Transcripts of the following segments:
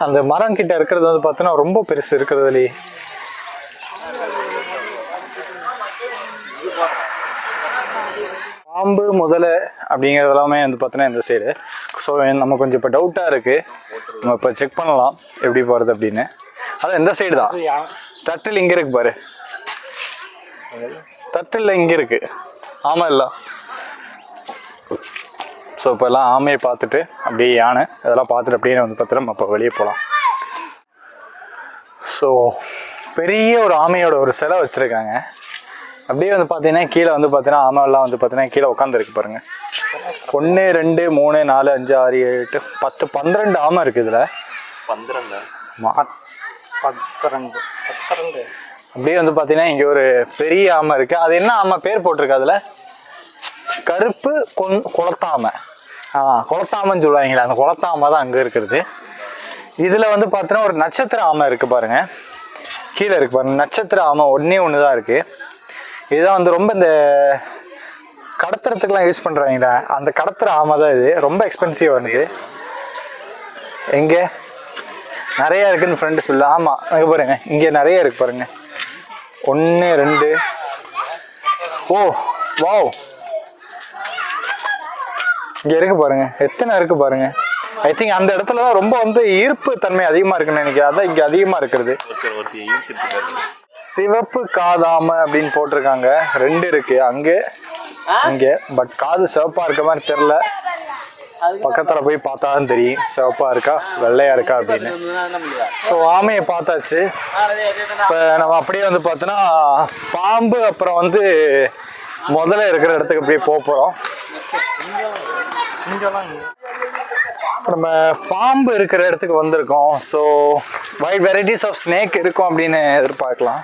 அந்த மரம் கிட்ட இருக்கிறது வந்து பார்த்தோன்னா ரொம்ப பெருசு இருக்கிறதுலே. பாம்பு முதலை அப்படிங்கிறது எல்லாமே வந்து பார்த்தோன்னா இந்த சைடு. ஸோ நம்ம கொஞ்சம் இப்போ டவுட்டாக இருக்குது. நம்ம இப்போ செக் பண்ணலாம் எப்படி போகிறது அப்படின்னு. அதான் இந்த சைடு தான். தட்டில் இங்கே இருக்கு பாரு, தட்டில் இங்கே இருக்கு. ஆமாம் இல்லை. ஸோ இப்போ எல்லாம் ஆமையை பார்த்துட்டு அப்படியே யானை இதெல்லாம் பார்த்துட்டு அப்படியே வந்து பார்த்தோன்னா நம்ம இப்போ வெளியே போகலாம். ஸோ பெரிய ஒரு ஆமையோட ஒரு சிலை வச்சுருக்காங்க. அப்படியே வந்து பார்த்தீங்கன்னா கீழே வந்து பார்த்தீங்கன்னா ஆமைலாம் வந்து பார்த்தீங்கன்னா கீழே உட்காந்துருக்கு பாருங்கள். 1 2 3 4 5 6 7 8 10 12 ஆமை இருக்குது இதில். 12 அப்படியே வந்து பார்த்தீங்கன்னா இங்கே ஒரு பெரிய ஆமை இருக்குது. அது என்ன ஆமை பேர் போட்டிருக்கு அதில்? கருப்பு குளத்தாமை. குளத்தாமைன்னு சொல்லுவாங்களே, அந்த குளத்தாமை தான் அங்கே இருக்கிறது. இதில் வந்து பார்த்தீங்கன்னா ஒரு நட்சத்திர ஆமை இருக்குது பாருங்கள், கீழே இருக்குது பாருங்கள். நட்சத்திர ஆமை ஒன்று தான் இருக்குது. இதுதான் வந்து ரொம்ப இந்த கடத்துறதுக்கெலாம் யூஸ் பண்ணுறாங்களா, அந்த கடத்துற ஆமை தான் இது. ரொம்ப எக்ஸ்பென்சிவாக இருக்குது. எங்கே நிறையா இருக்குதுன்னு ஃப்ரெண்டு சொல்லு. ஆமாம் அங்கே பாருங்கள், இங்கே நிறைய இருக்குது பாருங்கள். 1 2 ஓ வாவ், இங்கே இருக்குது பாருங்கள், எத்தனை இருக்குது பாருங்கள். ஐ திங்க் அந்த இடத்துல தான் ரொம்ப வந்து ஈர்ப்பு தன்மை அதிகமாக இருக்குன்னு நினைக்கிறேன். அதான் இங்கே அதிகமாக இருக்கிறது. சிவப்பு காதாமை அப்படின்னு போட்டிருக்காங்க. 2 இருக்கு அங்கே இங்கே. பட் காது சிவப்பாக இருக்க மாதிரி தெரில. பக்கத்தில் போய் பார்த்தா தான் தெரியும் சிவப்பாக இருக்கா வெள்ளையாக இருக்கா அப்படின்னு. ஸோ ஆமையை பார்த்தாச்சு. இப்போ நம்ம அப்படியே வந்து பார்த்தோன்னா பாம்பு அப்புறம் வந்து முதல்ல இருக்கிற இடத்துக்கு அப்படியே போகிறோம். நம்ம பாம்பு இருக்கிற இடத்துக்கு வந்திருக்கோம். So wide varieties of snake இருக்கும் அப்படின்னு எதிர்பார்க்கலாம்.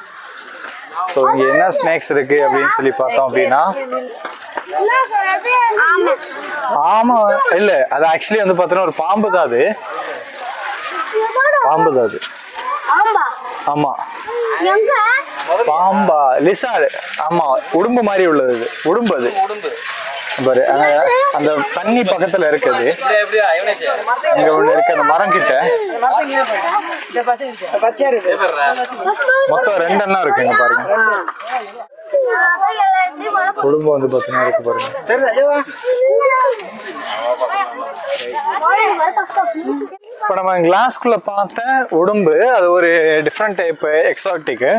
ஸோ இங்கே என்ன ஸ்னேக்ஸ் இருக்குது அப்படின்னு சொல்லி பார்த்தோம் அப்படின்னா, ஆமாம் இல்லை, அது ஆக்சுவலி வந்து பார்த்தோன்னா ஒரு பாம்பு தான். அது பாம்பு தான் அது. ஆமாம் பாம்பா லிசார்டு. ஆமாம் உடும்பு மாதிரி உள்ளது. அது உடும்பு. அது பாரு அந்த தண்ணி பக்கத்துல இருக்குது. இங்க ஒண்ணு இருக்கு அந்த மரம் கிட்ட. மொத்தம் 2 எண்ணம் இருக்கு இங்க பாருங்க. குடும்பம் வந்து பார்த்தீங்கன்னா இருக்கு பாருங்க. இப்போ நம்ம கிளாஸ்குள்ள பார்த்த உடும்பு அது ஒரு டிஃப்ரெண்ட் டைப் எக்ஸாட்டிக்கு.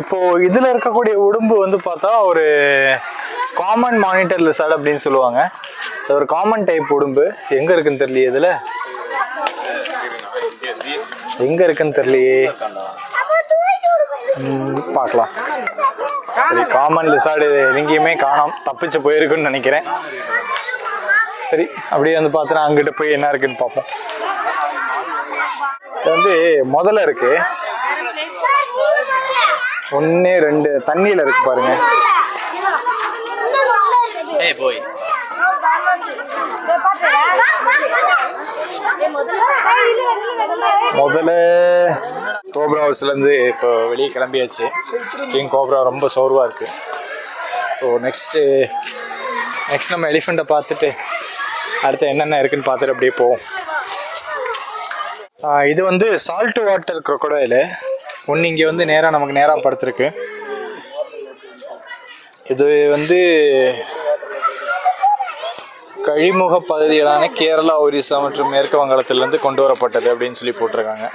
இப்போ இதுல இருக்கக்கூடிய உடும்பு வந்து பார்த்தா ஒரு காமன் மானிட்டர் லிசார்ட் அப்படின்னு சொல்லுவாங்க. அது ஒரு காமன் டைப் உடும்பு. எங்க இருக்குன்னு தெரியலையே, இதுல எங்க இருக்குன்னு தெரியலையே, பார்க்கலாம். சரி, காமன் லிசார்டு எங்கேயுமே காணோம், தப்பிச்சு போயிருக்குன்னு நினைக்கிறேன். சரி, அப்படியே வந்து பார்த்தோன்னா அங்கிட்ட போய் என்ன இருக்குன்னு பார்ப்போம். இது வந்து முதல்ல இருக்கு. 1 2 தண்ணியில இருக்கு பாருங்க. முதல்ல கோப்ரா ஹவுஸ்லேருந்து இப்போ வெளியே கிளம்பியாச்சு. கிங் கோப்ரா ரொம்ப சோர்வாக இருக்குது. ஸோ நெக்ஸ்ட் நம்ம எலிஃபெண்ட்டை பார்த்துட்டு அடுத்து என்னென்ன இருக்குன்னு பார்த்துட்டு அப்படியே போவோம். இது வந்து சால்ட் வாட்டர் crocodile. ஒன்று இங்கே வந்து நமக்கு நேராக படுத்துருக்கு. இது வந்து கழிமுக பகுதிகளான கேரளா, ஒரிசா மற்றும் மேற்கு வங்காளத்திலிருந்து கொண்டு வரப்பட்டது அப்படின்னு சொல்லி போட்டிருக்காங்க.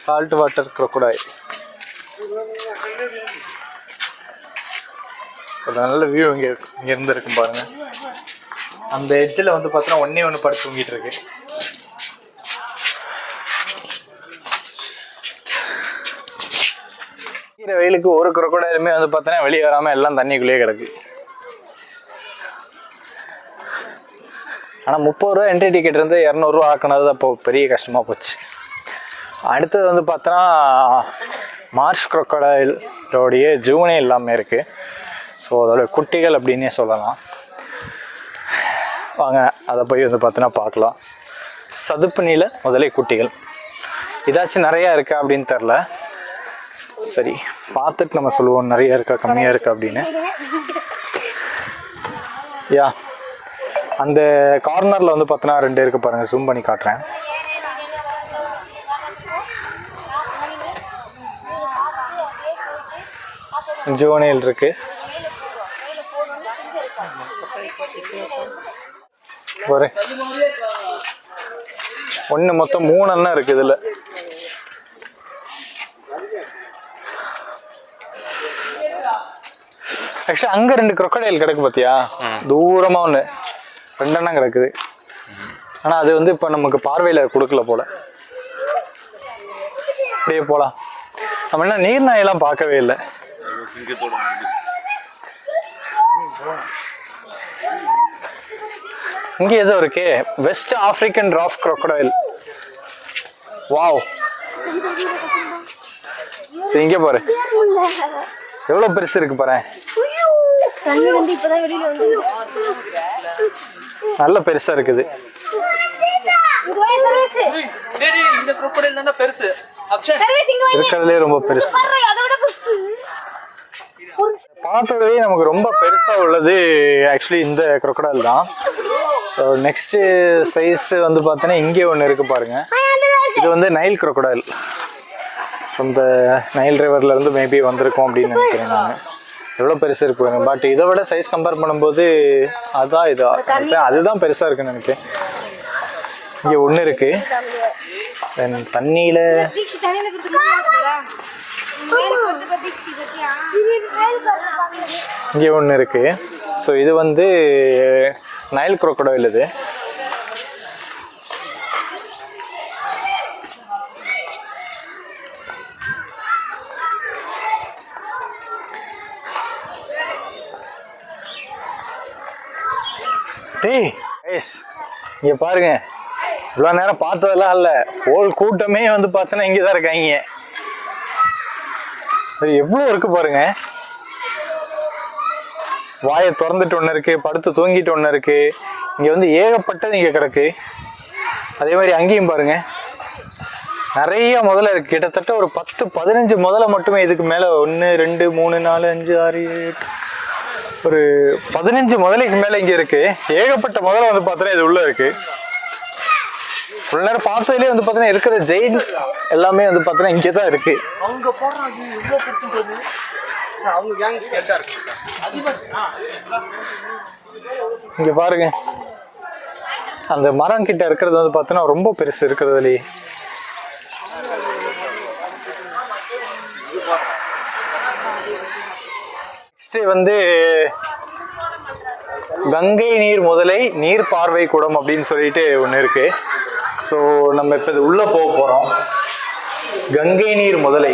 Salt water crocodile. ஒரு நல்ல வியூ இங்கேருந்து இருக்கும் பாருங்க. அந்த எட்ஜில் வந்து பார்த்தோன்னா ஒன்று படுத்து தூங்கிட்டு இருக்கு. வெயிலுக்கு ஒரு crocodileமே வந்து பார்த்தோன்னா வெளியே வராமல் எல்லாம் தண்ணிக்குள்ளேயே கிடக்கு. ஆனால் 30 ரூபா என்ட்ரி டிக்கெட் இருந்து 200 ரூபா ஆக்கினது அப்போ பெரிய கஷ்டமாக போச்சு. அடுத்தது வந்து பார்த்தோன்னா மார்ஷ் crocodileோடைய ஜூனே எல்லாமே இருக்குது. ஸோ அதோட குட்டிகள் அப்படின்னே சொல்லலாம். வாங்க அதை போய் வந்து பார்த்தோன்னா பார்க்கலாம். சதுப்பு நீல முதலை குட்டிகள் இதாச்சும் நிறையா இருக்கா அப்படின்னு தெரில. சரி, பார்த்துட்டு நம்ம சொல்லுவோம் நிறையா இருக்கா கம்மியாக இருக்கா அப்படின்னு. யா அந்த கார்னரில் வந்து பார்த்தோன்னா 2 இருக்குது பாருங்கள், ஜூம் பண்ணி காட்டுறேன். ஜுவனைல் இருக்கு. ஒரு ஒன்று மொத்தம் 3 அண்ணன் இருக்கு இதில். ஆக்சுவலி அங்கே 2 crocodile கிடக்கு பார்த்தியா, தூரமாக ஒன்று 2 அண்ணன் கிடக்குது. ஆனால் அது வந்து இப்போ நமக்கு பார்வையில் கொடுக்கல போல. அப்படியே போகலாம். நம்ம என்ன நீர்நாயெல்லாம் பார்க்கவே இல்லை. இங்கே ஏதோ இருக்கே, west African rough crocodile. Wow, இங்கே பாரு எவ்வளோ பெருசு இருக்கு பாரு. நல்ல பெருசா இருக்குது. இருக்கிறதுலே ரொம்ப பெருசு. பார்த்ததே நமக்கு ரொம்ப பெருசா உள்ளது ஆக்சுவலி இந்த crocodile தான். நெக்ஸ்ட் சைஸ் வந்து பார்த்தீங்கன்னா இங்கே ஒன்று இருக்கு பாருங்க. இது வந்து Nile crocodile. From the Nile ரிவர்ல இருந்து மேபி வந்திருக்கும் அப்படின்னு நினைக்கிறேன் நான். எவ்வளோ பெருசு இருக்கு. பட் இதை விட சைஸ் கம்பேர் பண்ணும்போது அதுதான் பெருசா இருக்குன்னு நினைக்கிறேன். இங்கே ஒன்று இருக்கு. தென் தண்ணியில இங்கே ஒன்று இருக்கு. ஸோ இது வந்து நைல் crocodile. இது இங்க பாருங்க, இவ்வளோ நேரம் பார்த்ததெல்லாம் இல்லை, ஹோல் கூட்டமே வந்து பார்த்தோன்னா இங்கே தான் இருக்காங்க. எவ்வளோ இருக்கு பாருங்க. வாயை திறந்துட்டு ஒன்று இருக்கு, படுத்து தூங்கிட்டு ஒன்று இருக்கு. இங்கே வந்து ஏகப்பட்டது இங்கே கிடக்கு. அதே மாதிரி அங்கேயும் பாருங்க நிறைய முதல்ல இருக்கு. கிட்டத்தட்ட ஒரு 10-15 முதல்ல மட்டுமே. இதுக்கு மேலே 1 2 3 4 5 6 7 ஒரு 15 முதலைக்கு மேலே இங்கே இருக்கு. ஏகப்பட்ட முதல்ல வந்து பார்த்தோன்னா இது உள்ள இருக்கு. இவ்வளோ நேரம் பார்த்ததுலேயே வந்து பார்த்தீங்கன்னா இருக்கிற ஜெயின் எல்லாமே வந்து பார்த்தீங்கன்னா இங்கே தான் இருக்கு. இங்க பாருங்க, அந்த மரம் கிட்ட இருக்கிறது வந்து பார்த்தோன்னா ரொம்ப பெருசு இருக்கிறதுலேயே. வந்து கங்கை நீர் முதலை நீர் பார்வை கூடம் அப்படின்னு சொல்லிட்டு ஒன்று இருக்கு. ஸோ நம்ம இப்போ இது உள்ள போக போறோம். கங்கை நீர் முதலை.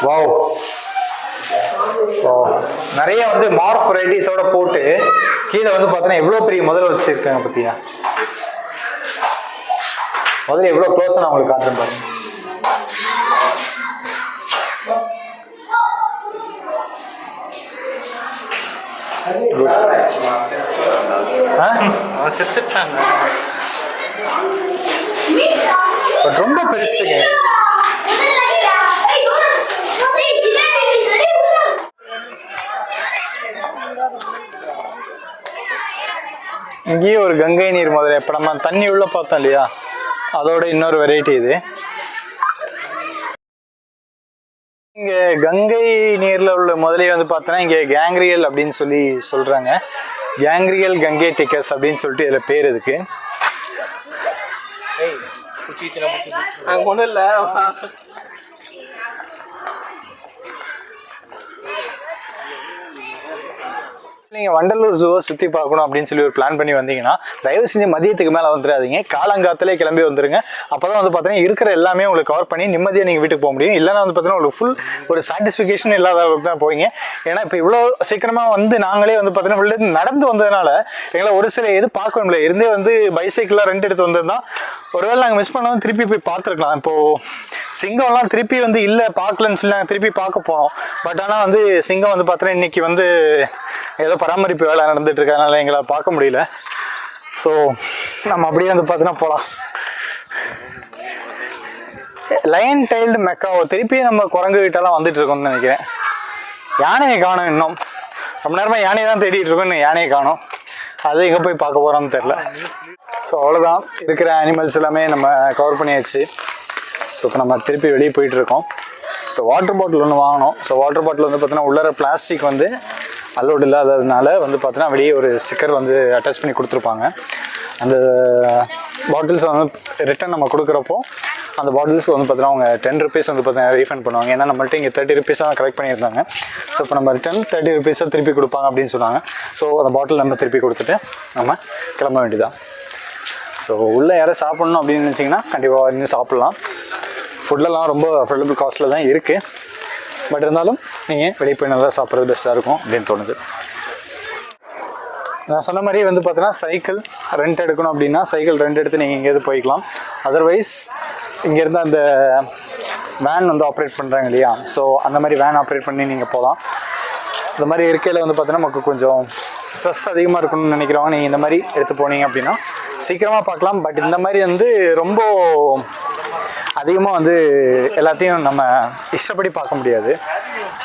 வாவ், நிறைய வந்து மார்ஃப் வெரைட்டிஸோட போட்டு கீழே வந்து பார்த்தீங்கன்னா எவ்வளோ பெரிய முதல்ல வச்சிருக்காங்க பார்த்தியா. முதல்ல எவ்வளோ க்ளோஸாக நான் உங்களுக்கு காட்டுறேன் பாருங்க. ரொம்ப பெருசுங்க. இங்கேயும் ஒரு கங்கை நீர் முதல்ல, இப்போ நம்ம தண்ணி உள்ள பார்த்தோம் இல்லையா, அதோட இன்னொரு வெரைட்டி இது. இங்க கங்கை நீர்ல உள்ள முதலையை வந்து பார்த்தோன்னா இங்க கேங்ரியல் அப்படின்னு சொல்லி சொல்றாங்க. கேங்ரியல் கங்கை டிக்கஸ் அப்படின்னு சொல்லிட்டு இதுல பேர் இருக்கு. ஒன்றும் இல்லை, நீங்கள் வண்டலூர் ஜூவை சுற்றி பார்க்கணும் அப்படின்னு சொல்லி ஒரு பிளான் பண்ணி வந்தீங்கன்னா தயவு செஞ்சு மதியத்துக்கு மேலே வந்துடாதீங்க. காலங்காத்திலே கிளம்பி வந்துருங்க. அப்போ தான் வந்து பார்த்தீங்கன்னா இருக்கிற எல்லாமே உங்களுக்கு கவர் பண்ணி நிம்மதியாக நீங்கள் வீட்டுக்கு போக முடியும். இல்லைன்னா வந்து பார்த்தீங்கன்னா உங்களுக்கு ஃபுல் ஒரு சாட்டிஸ்ஃபிகேஷன் இல்லாத அளவுக்கு தான் போவீங்க. ஏன்னா இப்போ இவ்வளோ சீக்கிரமாக வந்து நாங்களே வந்து பார்த்தீங்கன்னா உள்ளே நடந்து வந்ததுனால எங்களை ஒரு சில எது பார்க்க முடியல. இருந்தே வந்து பைசைக்கிளாக ரெண்ட் எடுத்து வந்ததுதான். ஒருவேளை நாங்கள் மிஸ் பண்ணாலும் திருப்பி போய் பார்த்துருக்கலாம். இப்போது சிங்கம்லாம் திருப்பி வந்து இல்லை பார்க்கலன்னு சொல்லி நாங்கள் திருப்பி பார்க்க போனோம். பட் ஆனால் வந்து சிங்கம் வந்து பார்த்தீங்கன்னா இன்றைக்கி வந்து ஏதோ பராமரிப்பு வேலை நடந்துட்டு இருக்கனால எங்களை பார்க்க முடியல. ஸோ நம்ம அப்படியே வந்து பார்த்தீங்கன்னா போகலாம். லயன் டைல்டு மெக்காவோ திருப்பி நம்ம குரங்கு கிட்டலாம் வந்துட்டு இருக்கோம்னு நினைக்கிறேன். யானையை காணும். இன்னும் ரொம்ப நேரமாக யானையை தான் தேடிட்டு இருக்கோம், இன்னும் யானையை காணும். அது எங்கே போய் பார்க்க போகிறோம்னு தெரில. ஸோ அவ்வளோதான், இருக்கிற அனிமல்ஸ் எல்லாமே நம்ம கவர் பண்ணியாச்சு. ஸோ இப்போ நம்ம திருப்பி வெளியே போயிட்டுருக்கோம். ஸோ வாட்டர் பாட்டில் ஒன்று வாங்கினோம். ஸோ வாட்டர் பாட்டில் வந்து பார்த்தீங்கன்னா உள்ளார பிளாஸ்டிக் வந்து அலோடு இல்லாததுனால வந்து பார்த்தீங்கன்னா வெளியே ஒரு ஸ்டிக்கர் வந்து அட்டாச் பண்ணி கொடுத்துருப்பாங்க. அந்த பாட்டில்ஸ் வந்து ரிட்டன் நம்ம கொடுக்குறப்போ அந்த பாட்டில்ஸ்க்கு வந்து பார்த்தீங்கன்னா அவங்க 10 rupees வந்து பார்த்தீங்கன்னா ரீஃபண்ட் பண்ணுவாங்க. ஏன்னா நம்மள்ட்ட இங்கே 30 rupees தான் கலெக்ட் பண்ணியிருந்தாங்க. ஸோ இப்போ நம்ம ரிட்டன் 30 rupees திருப்பி கொடுப்பாங்க அப்படின்னு சொன்னாங்க. ஸோ அந்த பாட்டில் நம்ம திருப்பி கொடுத்துட்டு நம்ம கிளம்ப வேண்டியதான். ஸோ உள்ளே யாரும் சாப்பிட்ணும் அப்படின்னு நினச்சிங்கன்னா கண்டிப்பாக இன்னும் சாப்பிட்லாம். ஃபுட்லலாம் ரொம்ப அஃபோர்டபுள் காஸ்ட்டில் தான் இருக்குது. பட் இருந்தாலும் நீங்கள் வெளியே போய் நல்லா சாப்பிட்றது பெஸ்ட்டாக இருக்கும் அப்படின்னு தோணுது. நான் சொன்ன மாதிரி வந்து பார்த்தீங்கன்னா சைக்கிள் ரெண்ட் எடுக்கணும் அப்படின்னா சைக்கிள் ரெண்ட் எடுத்து நீங்கள் எங்கேயாவது போய்க்கலாம். அதர்வைஸ் இங்கேருந்து அந்த வேன் வந்து ஆப்ரேட் பண்ணுறாங்க இல்லையா, ஸோ அந்த மாதிரி வேன் ஆப்ரேட் பண்ணி நீங்கள் போகலாம். இந்த மாதிரி இருக்கையில் வந்து பார்த்தீங்கன்னா நமக்கு கொஞ்சம் ஸ்ட்ரெஸ் அதிகமாக இருக்கணும்னு நினைக்கிறவங்க நீங்கள் இந்த மாதிரி எடுத்து போனீங்க அப்படின்னா சீக்கிரமாக பார்க்கலாம். பட் இந்த மாதிரி வந்து ரொம்ப அதிகமாக வந்து எல்லாத்தையும் நம்ம இஷ்டப்படி பார்க்க முடியாது.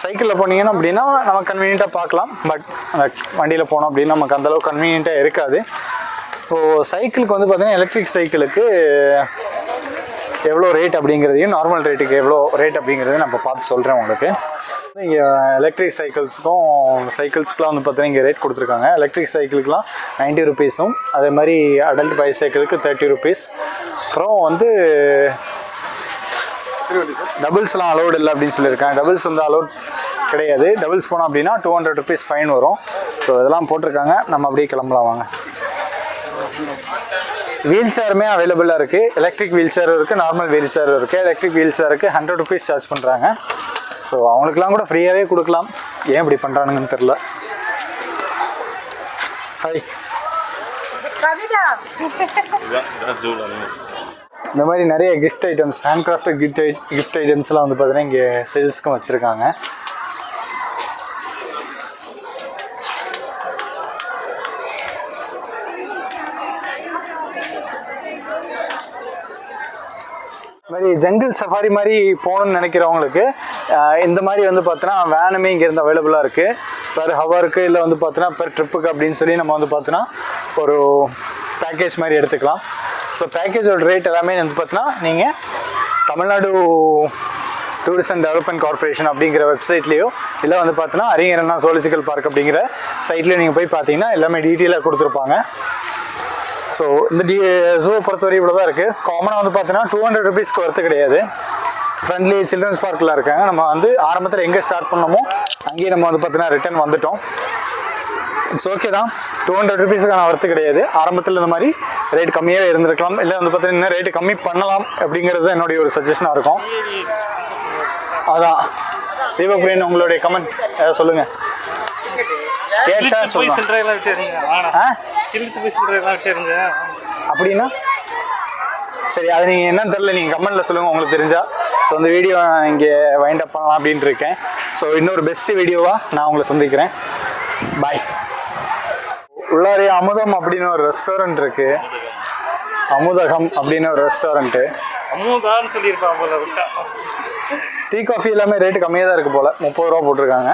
சைக்கிளில் போனீங்கன்னா அப்படின்னா நம்ம கன்வீனியண்ட்டாக பார்க்கலாம். பட் அந்த வண்டியில் போனோம் அப்படின்னா நமக்கு அந்தளவுக்கு கன்வீனியண்ட்டாக இருக்காது. இப்போது சைக்கிளுக்கு வந்து பார்த்திங்கன்னா எலக்ட்ரிக் சைக்கிளுக்கு எவ்வளோ ரேட் அப்படிங்கிறதையும் நார்மல் ரேட்டுக்கு எவ்வளோ ரேட் அப்படிங்கிறதையும் நான் பார்த்து சொல்கிறேன் உங்களுக்கு. இங்கே எலக்ட்ரிக் சைக்கிள்ஸ்க்குலாம் வந்து பார்த்தீங்கன்னா இங்கே ரேட் கொடுத்துருக்காங்க. எலக்ட்ரிக் சைக்கிளுக்குலாம் 90 rupees, அதே மாதிரி அடல்ட் பைசைக்கிளுக்கு 30 rupees. அப்புறம் வந்து டபுள்ஸ்லாம் அலோடு இல்லை அப்படின்னு சொல்லியிருக்காங்க. டபுள்ஸ் வந்து அலோட் கிடையாது. டபுள்ஸ் போனோம் அப்படின்னா 200 rupees ஃபைன் வரும். ஸோ இதெல்லாம் போட்டிருக்காங்க. நம்ம அப்படியே கிளம்பலாம் வாங்க. வீல் சேருமே அவைலபிளாக இருக்குது. எலக்ட்ரிக் வீல் சேரும் இருக்குது, நார்மல் வீல் சேரும் இருக்குது. எலக்ட்ரிக் வீல் சேருக்கு 100 rupees சார்ஜ் பண்ணுறாங்க. ஸோ அவங்களுக்குலாம் கூட ஃப்ரீயாகவே கொடுக்கலாம். ஏன் இப்படி பண்ணுறானுங்கன்னு தெரில. ஹாய், இந்த மாதிரி நிறைய gift items, hand craft gift ஐட்டம்ஸ்லாம் வந்து பார்த்தீங்கன்னா இங்கே சேல்ஸ்க்கும் வச்சுருக்காங்க. மாதிரி ஜங்கிள் சஃபாரி மாதிரி போகணுன்னு நினைக்கிறவங்களுக்கு இந்த மாதிரி வந்து பார்த்தோன்னா வேனுமே இங்கேருந்து அவைலபிளாக இருக்குது. பெர் ஹவருக்கு இல்லை வந்து பார்த்தோன்னா பெர் ட்ரிப்புக்கு அப்படின்னு சொல்லி நம்ம வந்து பார்த்தோன்னா ஒரு பேக்கேஜ் மாதிரி எடுத்துக்கலாம். ஸோ பேக்கேஜோட ரேட் எல்லாமே வந்து பார்த்தோன்னா நீங்கள் Tamil Nadu tourist and development corporation அப்படிங்கிற வெப்சைட்லேயோ இல்லை வந்து பார்த்தோன்னா அறிஞர் அண்ணா ஜூலாஜிக்கல் பார்க் அப்படிங்கிற சைட்லேயும் நீங்கள் போய் பார்த்தீங்கன்னா எல்லாமே டீட்டெயிலாக கொடுத்துருப்பாங்க. ஸோ இந்த ஜூவை பொறுத்தவரை இவ்வளோ தான் இருக்குது. காமனாக வந்து பார்த்தீங்கன்னா 200 rupeesக்கு ஒர்த்து கிடையாது. ஃப்ரெண்ட்லி சில்ட்ரன்ஸ் பார்க்கில் இருக்காங்க. நம்ம வந்து ஆரம்பத்தில் எங்கே ஸ்டார்ட் பண்ணோமோ அங்கேயே நம்ம வந்து பார்த்தீங்கன்னா ரிட்டர்ன் வந்துட்டோம். இட்ஸ் ஓகே தான். 200 rupeesக்கான ஒர்த்து கிடையாது. ஆரம்பத்தில் இந்த மாதிரி ரேட் கம்மியாக இருந்திருக்கலாம், இல்லை வந்து பார்த்தீங்கன்னா இன்னும் ரேட்டு கம்மி பண்ணலாம் அப்படிங்கிறது என்னுடைய ஒரு சஜஷனாக இருக்கும். அதான் தீபக் பிரேன், உங்களுடைய கமெண்ட் சொல்லுங்கள். அப்படின்னா சரி, அது நீங்கள் என்னன்னு தெரியல, நீங்கள் கமெண்ட்டில் சொல்லுங்கள் உங்களுக்கு தெரிஞ்சா. ஸோ அந்த வீடியோ இங்கே வைண்ட் அப் பண்ணலாம் அப்படின்ட்டு இருக்கேன். ஸோ இன்னொரு பெஸ்ட்டு வீடியோவாக நான் உங்களை சந்திக்கிறேன். பாய். உள்ளாரே அமுதம் அப்படின்னு ஒரு ரெஸ்டாரண்ட் இருக்குது. அமுதகம் அப்படின்னு ஒரு ரெஸ்டாரண்ட்டு. டீ காஃபி எல்லாமே ரேட்டு கம்மியாக தான் இருக்குது போல். 30 ரூபா போட்டிருக்காங்க.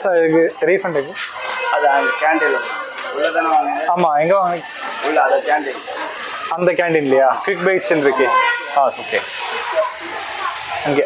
சார் இதுக்கு ரீஃபண்டுக்கு அது அந்த கேண்டீன் உள்ள தானே வாங்க. ஆமாம், எங்கே வாங்க? உள்ள அந்த கேண்டீன். அந்த கேண்டீன் இல்லையா? குவிக் பைட்ஸ் இருக்கு. ஓகே, இங்கே